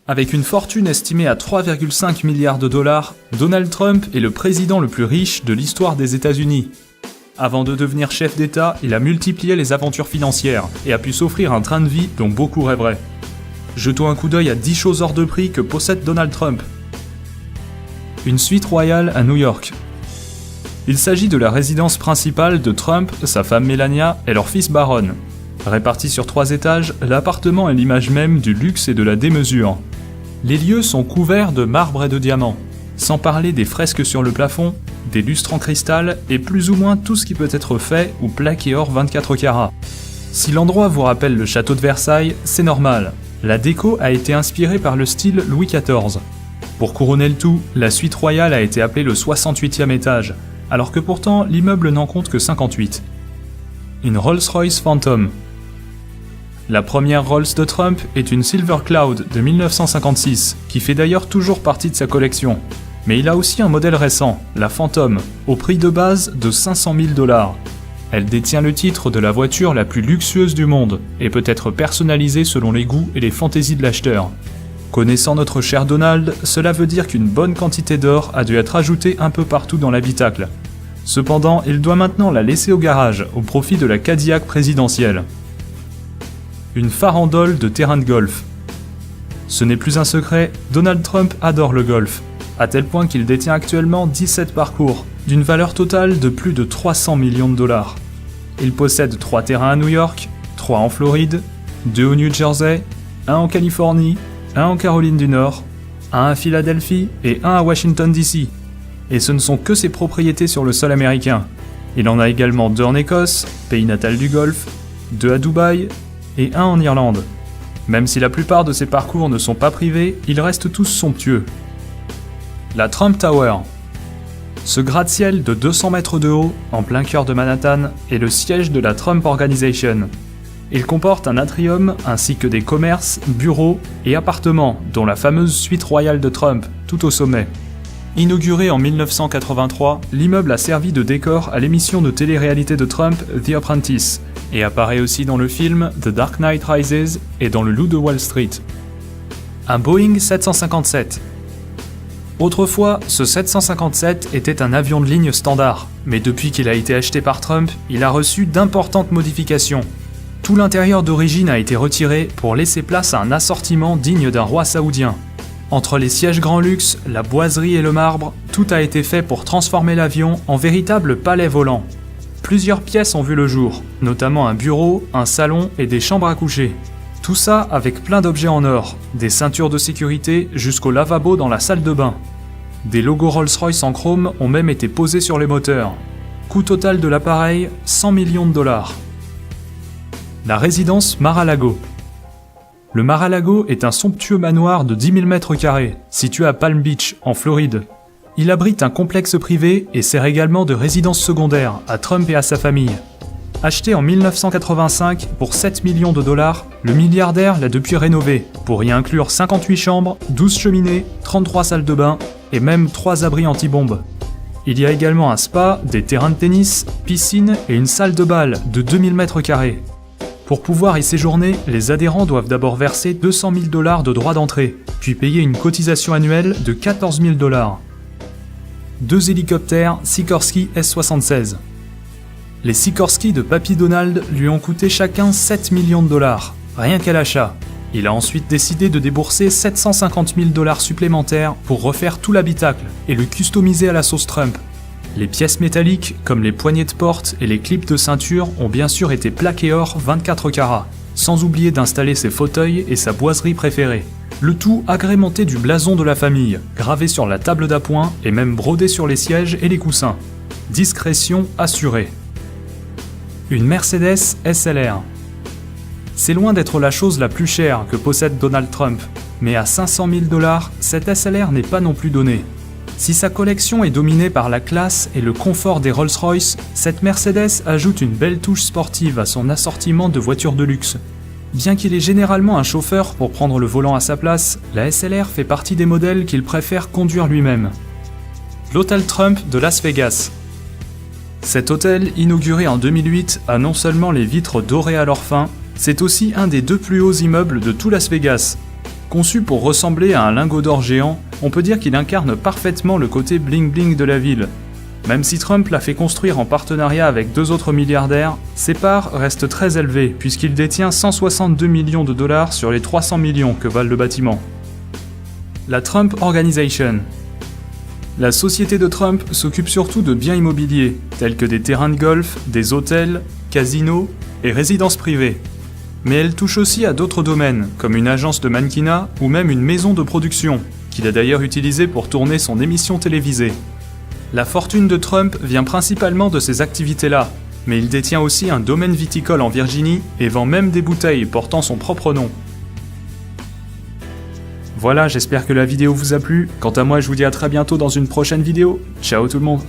Avec une fortune estimée à 3,5 milliards de dollars, Donald Trump est le président le plus riche de l'histoire des États-Unis. Avant de devenir chef d'État, il a multiplié les aventures financières et a pu s'offrir un train de vie dont beaucoup rêveraient. Jetons un coup d'œil à 10 choses hors de prix que possède Donald Trump. Une suite royale à New York. Il s'agit de la résidence principale de Trump, sa femme Melania et leur fils Barron. Réparti sur 3 étages, l'appartement est l'image même du luxe et de la démesure. Les lieux sont couverts de marbre et de diamants, sans parler des fresques sur le plafond, des lustres en cristal et plus ou moins tout ce qui peut être fait ou plaqué or 24 carats. Si l'endroit vous rappelle le château de Versailles, c'est normal. La déco a été inspirée par le style Louis XIV. Pour couronner le tout, la suite royale a été appelée le 68e étage, alors que pourtant l'immeuble n'en compte que 58. Une Rolls-Royce Phantom. La première Rolls de Trump est une Silver Cloud de 1956, qui fait d'ailleurs toujours partie de sa collection. Mais il a aussi un modèle récent, la Phantom, au prix de base de 500 000 $. Elle détient le titre de la voiture la plus luxueuse du monde et peut être personnalisée selon les goûts et les fantaisies de l'acheteur. Connaissant notre cher Donald, cela veut dire qu'une bonne quantité d'or a dû être ajoutée un peu partout dans l'habitacle. Cependant, il doit maintenant la laisser au garage au profit de la Cadillac présidentielle. Une farandole de terrain de golf. Ce n'est plus un secret, Donald Trump adore le golf, à tel point qu'il détient actuellement 17 parcours, d'une valeur totale de plus de 300 millions de $. Il possède 3 terrains à New York, 3 en Floride, 2 au New Jersey, 1 en Californie, 1 en Caroline du Nord, 1 à Philadelphie et 1 à Washington DC. Et ce ne sont que ses propriétés sur le sol américain. Il en a également 2 en Écosse, pays natal du golf, 2 à Dubaï et 1 en Irlande. Même si la plupart de ces parcours ne sont pas privés, ils restent tous somptueux. La Trump Tower. Ce gratte-ciel de 200 mètres de haut, en plein cœur de Manhattan, est le siège de la Trump Organization. Il comporte un atrium ainsi que des commerces, bureaux et appartements, dont la fameuse suite royale de Trump, tout au sommet. Inauguré en 1983, l'immeuble a servi de décor à l'émission de télé-réalité de Trump, The Apprentice, et apparaît aussi dans le film The Dark Knight Rises et dans Le Loup de Wall Street. Un Boeing 757. Autrefois, ce 757 était un avion de ligne standard, mais depuis qu'il a été acheté par Trump, il a reçu d'importantes modifications. Tout l'intérieur d'origine a été retiré pour laisser place à un assortiment digne d'un roi saoudien. Entre les sièges grand luxe, la boiserie et le marbre, tout a été fait pour transformer l'avion en véritable palais volant. Plusieurs pièces ont vu le jour, notamment un bureau, un salon et des chambres à coucher. Tout ça avec plein d'objets en or, des ceintures de sécurité jusqu'au lavabo dans la salle de bain. Des logos Rolls-Royce en chrome ont même été posés sur les moteurs. Coût total de l'appareil, 100 millions de $. La résidence Mar-a-Lago. Le Mar-a-Lago est un somptueux manoir de 10 000 m², situé à Palm Beach, en Floride. Il abrite un complexe privé et sert également de résidence secondaire à Trump et à sa famille. Acheté en 1985 pour 7 millions de $, le milliardaire l'a depuis rénové, pour y inclure 58 chambres, 12 cheminées, 33 salles de bain et même 3 abris anti-bombes. Il y a également un spa, des terrains de tennis, piscine et une salle de bal de 2000 m². Pour pouvoir y séjourner, les adhérents doivent d'abord verser 200 000 $ de droits d'entrée, puis payer une cotisation annuelle de 14 000 $. 2 hélicoptères Sikorsky S-76. Les Sikorsky de Papy Donald lui ont coûté chacun 7 millions de $, rien qu'à l'achat. Il a ensuite décidé de débourser 750 000 $ supplémentaires pour refaire tout l'habitacle et le customiser à la sauce Trump. Les pièces métalliques, comme les poignées de porte et les clips de ceinture, ont bien sûr été plaquées or 24 carats, sans oublier d'installer ses fauteuils et sa boiserie préférée. Le tout agrémenté du blason de la famille, gravé sur la table d'appoint et même brodé sur les sièges et les coussins. Discrétion assurée. Une Mercedes SLR. C'est loin d'être la chose la plus chère que possède Donald Trump, mais à 500 000 $, cette SLR n'est pas non plus donnée. Si sa collection est dominée par la classe et le confort des Rolls-Royce, cette Mercedes ajoute une belle touche sportive à son assortiment de voitures de luxe. Bien qu'il ait généralement un chauffeur pour prendre le volant à sa place, la SLR fait partie des modèles qu'il préfère conduire lui-même. L'hôtel Trump de Las Vegas. Cet hôtel, inauguré en 2008, a non seulement les vitres dorées à leur fin, c'est aussi un des 2 plus hauts immeubles de tout Las Vegas. Conçu pour ressembler à un lingot d'or géant, on peut dire qu'il incarne parfaitement le côté bling-bling de la ville. Même si Trump l'a fait construire en partenariat avec 2 autres milliardaires, ses parts restent très élevées puisqu'il détient 162 millions de dollars sur les 300 millions que valent le bâtiment. La Trump Organization. La société de Trump s'occupe surtout de biens immobiliers, tels que des terrains de golf, des hôtels, casinos et résidences privées. Mais elle touche aussi à d'autres domaines, comme une agence de mannequinat ou même une maison de production, qu'il a d'ailleurs utilisée pour tourner son émission télévisée. La fortune de Trump vient principalement de ces activités-là, mais il détient aussi un domaine viticole en Virginie et vend même des bouteilles portant son propre nom. Voilà, j'espère que la vidéo vous a plu. Quant à moi, je vous dis à très bientôt dans une prochaine vidéo. Ciao tout le monde!